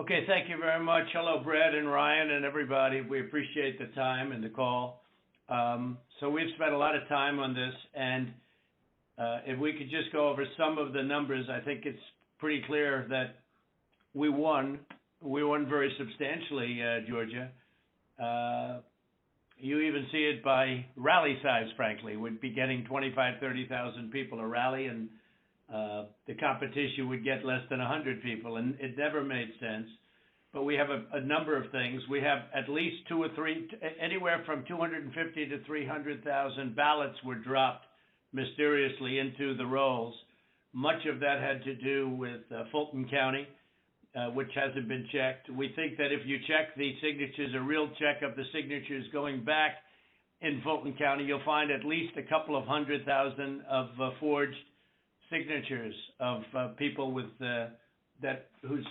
Okay, thank you very much. Hello, Brad and Ryan and everybody. We appreciate the time and the call. So we've spent a lot of time on this, and if we could just go over some of the numbers, I think it's pretty clear that we won. We won very substantially, Georgia. You even see it by rally size, frankly. We'd be getting 25, 30,000 people a rally, and the competition would get less than 100 people, and it never made sense. But we have a number of things. We have at least two or three, anywhere from 250 to 300,000 ballots were dropped mysteriously into the rolls. Much of that had to do with Fulton County, which hasn't been checked. We think that if you check the signatures, a real check of the signatures going back in Fulton County, you'll find at least a couple of 100,000 of forged signatures of people with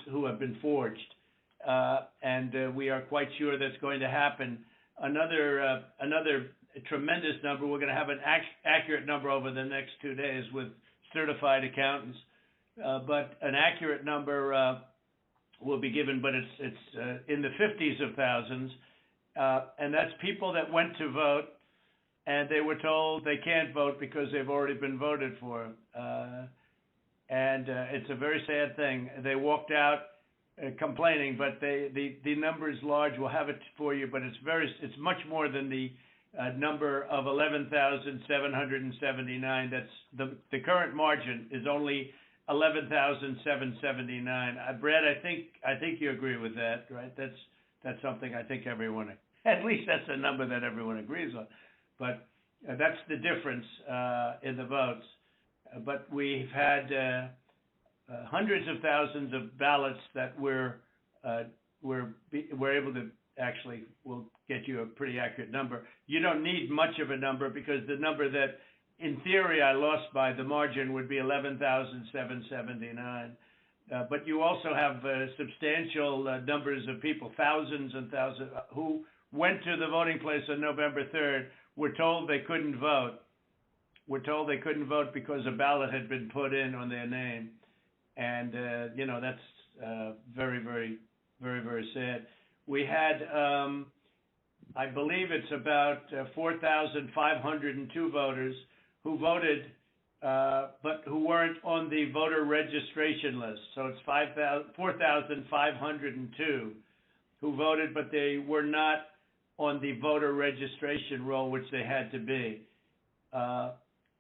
who have been forged, and we are quite sure that's going to happen. Another tremendous number. We're going to have an accurate number over the next 2 days with certified accountants, but an accurate number will be given, but it's in the 50s of thousands, and that's people that went to vote and they were told they can't vote because they've already been voted for. And it's a very sad thing. They walked out complaining, but the number is large. We'll have it for you, but it's much more than the number of 11,779. That's the current margin is only 11,779. Brad, I think you agree with that, right? That's something I think everyone, at least that's a number that everyone agrees on. But that's the difference in the votes. But we've had hundreds of thousands of ballots that we're able to actually. We'll get you a pretty accurate number. You don't need much of a number because the number that, in theory, I lost by the margin would be 11,779. But you also have substantial numbers of people, thousands and thousands, who went to the voting place on November 3rd. Were told they couldn't vote. Were told they couldn't vote because a ballot had been put in on their name, and that's very, very, very, very sad. We had, I believe it's about 4,502 voters who voted, but who weren't on the voter registration list. So it's 4,502 who voted, but they were not on the voter registration roll, which they had to be.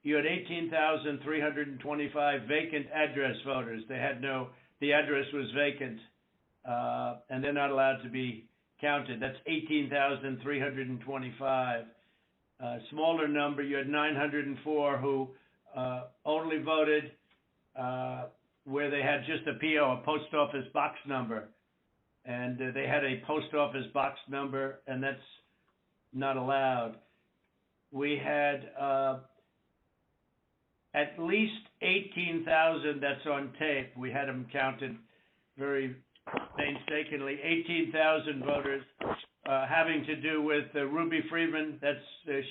You had 18,325 vacant address voters. The address was vacant, and they're not allowed to be counted. That's 18,325. Smaller number, you had 904 who only voted where they had just a PO, a post office box number. And they had a post office box number, and that's not allowed. We had at least 18,000, that's on tape. We had them counted very painstakingly. 18,000 voters having to do with Ruby Freeman.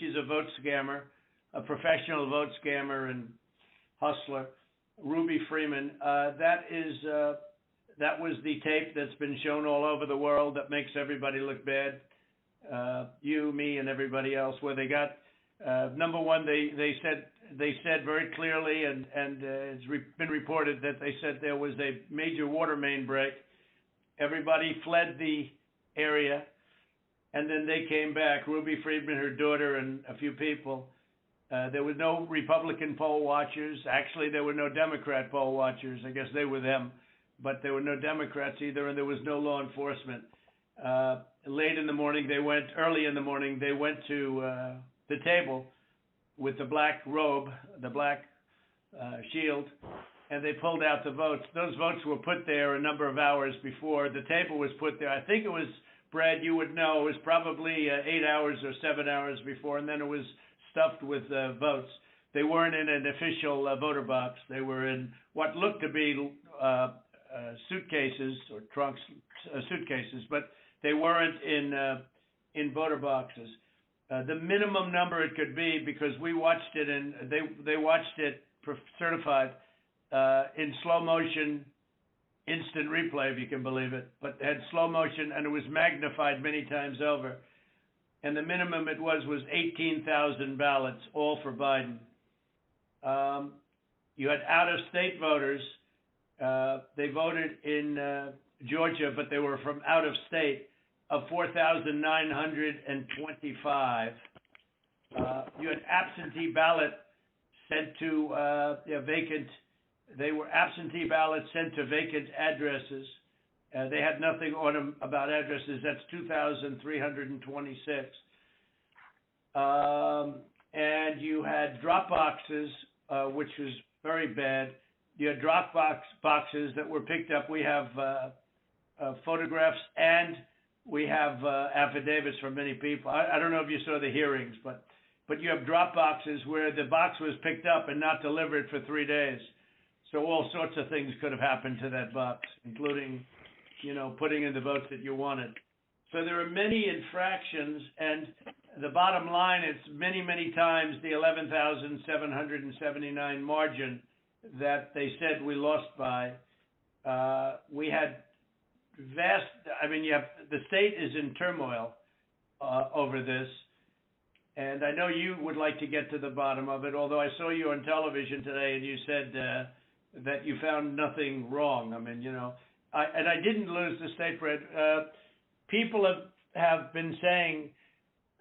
She's a vote scammer, a professional vote scammer and hustler. Ruby Freeman. That was the tape that's been shown all over the world that makes everybody look bad. You, me, and everybody else. Where they got number one, they said very clearly, and it's been reported that they said there was a major water main break. Everybody fled the area, and then they came back. Ruby Freeman, her daughter, and a few people. There were no Republican poll watchers. Actually, there were no Democrat poll watchers. I guess they were them. But there were no Democrats either, and there was no law enforcement. Early in the morning, they went to the table with the black robe, the black shield, and they pulled out the votes. Those votes were put there a number of hours before. The table was put there. I think it was, Brad, you would know, it was probably 8 hours or 7 hours before, and then it was stuffed with votes. They weren't in an official voter box. They were in what looked to be suitcases or trunks, suitcases, but they weren't in voter boxes. The minimum number it could be, because we watched it and they watched it certified in slow motion instant replay, if you can believe it, but had slow motion, and it was magnified many times over. And the minimum it was 18,000 ballots, all for Biden. You had out-of-state voters. They voted in Georgia, but they were from out of state, of 4,925. You had absentee ballot sent to vacant. They were absentee ballots sent to vacant addresses. They had nothing on them about addresses. That's 2,326. And you had drop boxes, which was very bad. You had drop boxes that were picked up. We have photographs, and we have affidavits from many people. I don't know if you saw the hearings, but you have drop boxes where the box was picked up and not delivered for 3 days. So all sorts of things could have happened to that box, including, putting in the votes that you wanted. So there are many infractions, and the bottom line is many, many times the 11,779 margin that they said we lost by. We had the state is in turmoil over this, and I know you would like to get to the bottom of it, although I saw you on television today and you said that you found nothing wrong. I didn't lose the state, Brad. People have been saying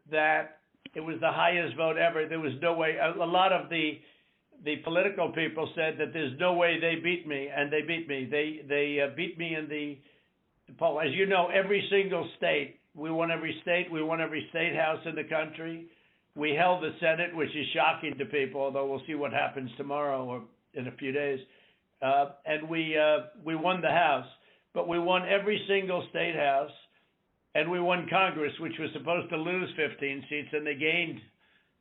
that it was the highest vote ever. There was no way. A lot of the political people said that there's no way they beat me, and they beat me. They beat me in the poll. As you know, every single state, we won every state. We won every state house in the country. We held the Senate, which is shocking to people, although we'll see what happens tomorrow or in a few days. And we won the House, but we won every single state house, and we won Congress, which was supposed to lose 15 seats, and they gained,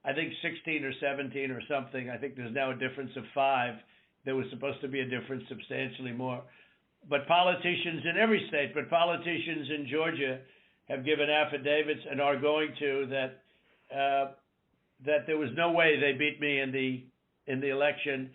I think, 16 or 17 or something. I think there's now a difference of 5. There was supposed to be a difference substantially more. But politicians in every state, but politicians in Georgia have given affidavits and are going to that there was no way they beat me in the election,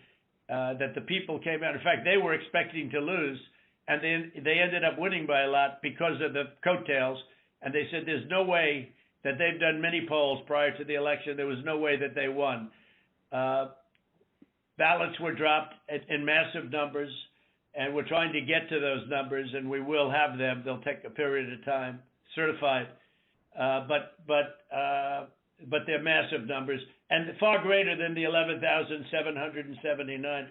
that the people came out. In fact, they were expecting to lose, and they ended up winning by a lot because of the coattails. And they said there's no way that they've done many polls prior to the election. There was no way that they won. Ballots were dropped in massive numbers, and we're trying to get to those numbers, and we will have them. They'll take a period of time, certified, but they're massive numbers and far greater than the 11,779.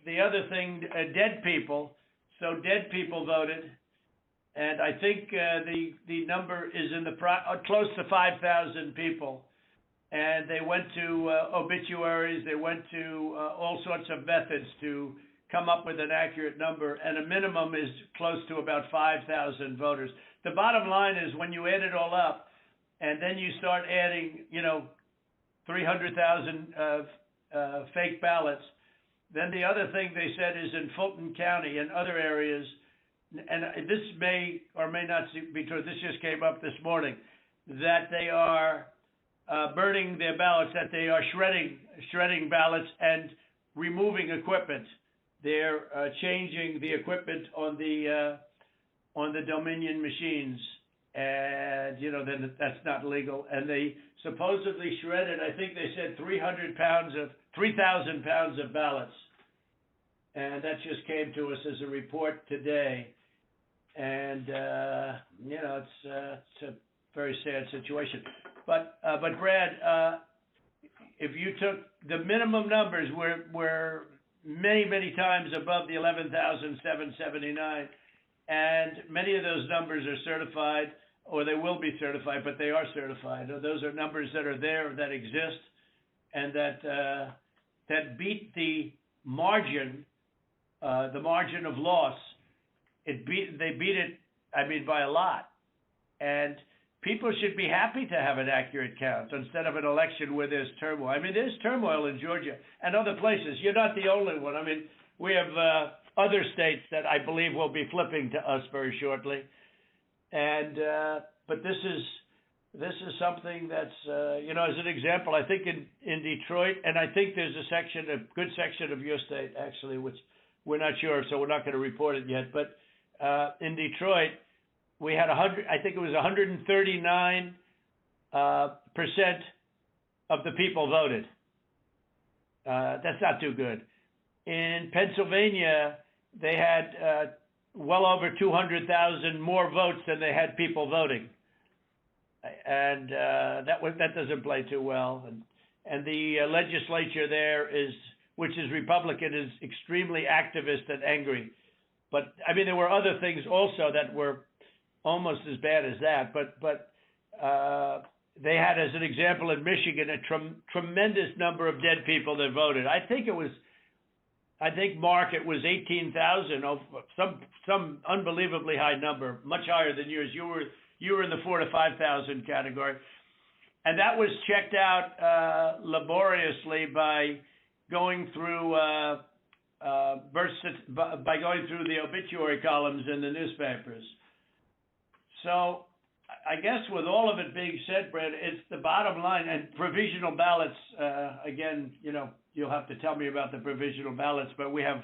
The other thing, dead people. So dead people voted, and I think the number is in close to 5,000 people. And they went to obituaries. They went to all sorts of methods to come up with an accurate number, and a minimum is close to about 5,000 voters. The bottom line is when you add it all up, and then you start adding, 300,000 fake ballots, then the other thing they said is in Fulton County and other areas, and this may or may not be true, this just came up this morning, that they are burning their ballots, that they are shredding ballots and removing equipment. They're changing the equipment on the Dominion machines, and then that's not legal. And they supposedly shredded, I think they said 3,000 pounds of ballots, and that just came to us as a report today. And it's a very sad situation. But Brad, if you took the minimum numbers were many times above the 11,779, and many of those numbers are certified, or they will be certified, but they are certified. Those are numbers that are there, that exist, and that beat the margin of loss. They beat it, by a lot, and people should be happy to have an accurate count instead of an election where there's turmoil. There's turmoil in Georgia and other places. You're not the only one. We have other states that I believe will be flipping to us very shortly. And but this is something that's as an example, I think in Detroit, and I think there's a good section of your state actually, which we're not sure, so we're not going to report it yet. But in Detroit, we had 100. I think it was 139% of the people voted. That's not too good. In Pennsylvania, they had well over 200,000 more votes than they had people voting, and that doesn't play too well. And the legislature there which is Republican, is extremely activist and angry. But I mean, there were other things also that were almost as bad as that. But they had, as an example, in Michigan, a tremendous number of dead people that voted. I think, Mark, it was 18,000, some unbelievably high number, much higher than yours. You were in the 4,000 to 5,000 category, and that was checked out laboriously by going through the obituary columns in the newspapers. So I guess with all of it being said, Brett, it's the bottom line. And provisional ballots, again, you'll have to tell me about the provisional ballots, but we have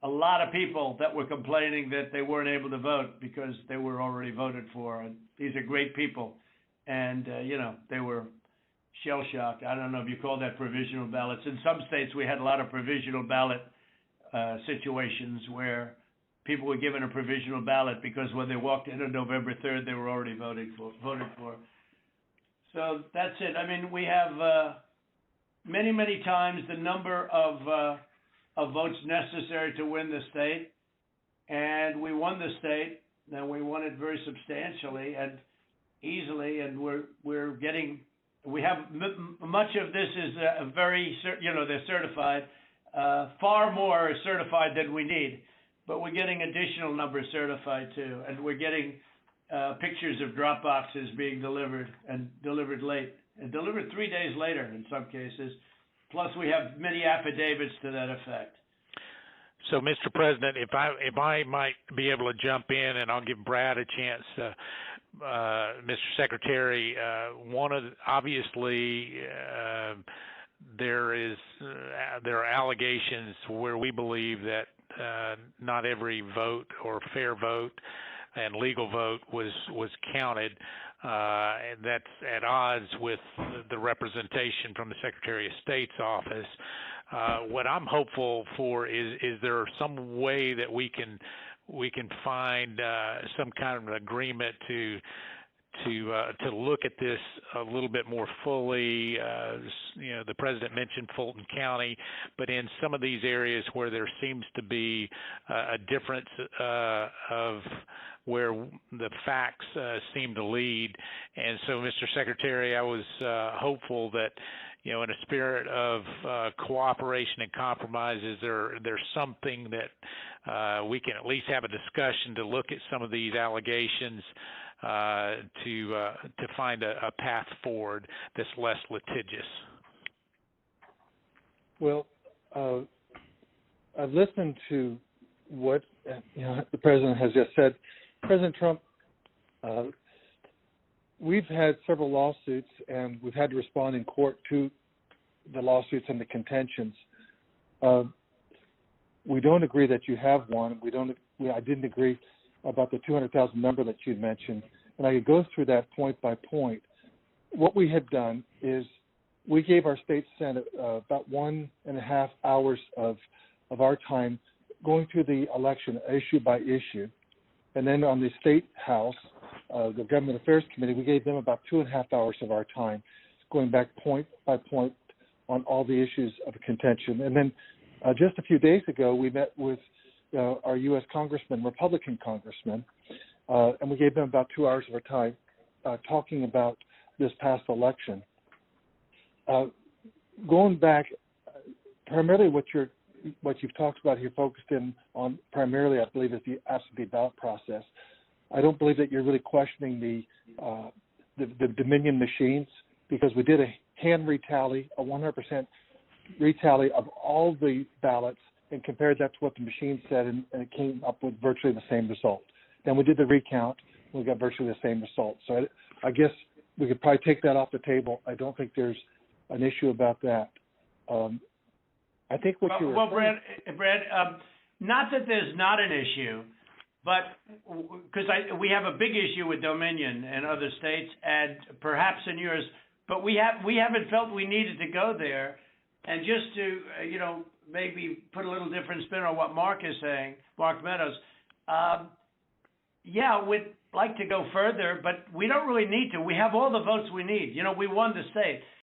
a lot of people that were complaining that they weren't able to vote because they were already voted for. And these are great people. And, they were shell-shocked. I don't know if you call that provisional ballots. In some states, we had a lot of provisional ballot situations where people were given a provisional ballot because when they walked in on November 3rd, they were already voted for. So that's it. I mean, we have many, many times the number of votes necessary to win the state, and we won the state, and we won it very substantially and easily, and we have much of this is they're certified. Far more is certified than we need, but we're getting additional numbers certified too, and we're getting pictures of drop boxes being delivered and delivered late, and delivered 3 days later in some cases. Plus, we have many affidavits to that effect. So, Mr. President, if I might be able to jump in, and I'll give Brad a chance. Mr. Secretary, obviously there are allegations where we believe that not every vote or fair vote and legal vote was counted, and that's at odds with the representation from the Secretary of State's office. What I'm hopeful for is there some way that we can find some kind of an agreement to look at this a little bit more fully. The president mentioned Fulton County, but in some of these areas where there seems to be a difference of where the facts seem to lead. And so, Mr. Secretary, I was hopeful that, in a spirit of cooperation and compromises, there's something that we can at least have a discussion to look at some of these allegations to find a path forward that's less litigious. Well, I've listened to what the president has just said. President Trump, we've had several lawsuits, and we've had to respond in court to the lawsuits and the contentions. We don't agree that you have one. I didn't agree about the 200,000 number that you mentioned, and I could go through that point by point. What we had done is we gave our state senate about 1.5 hours of our time going through the election issue by issue, and then on the state house, the Government Affairs Committee, we gave them about 2.5 hours of our time, going back point by point on all the issues of contention. And then just a few days ago, we met with our U.S. congressman, Republican congressman, and we gave them about 2 hours of our time talking about this past election. Going back, primarily what you've talked about here, focused in on primarily, I believe, is the absentee ballot process. I don't believe that you're really questioning the Dominion machines, because we did a hand retally, a 100% retally of all the ballots, and compared that to what the machine said, and it came up with virtually the same result. Then we did the recount, we got virtually the same result. So I guess we could probably take that off the table. I don't think there's an issue about that. I think what you were well, saying. Brad, not that there's not an issue, but because we have a big issue with Dominion and other states, and perhaps in yours, but we haven't felt we needed to go there. And just to maybe put a little different spin on what Mark is saying, Mark Meadows, yeah, we'd like to go further, but we don't really need to. We have all the votes we need. We won the state.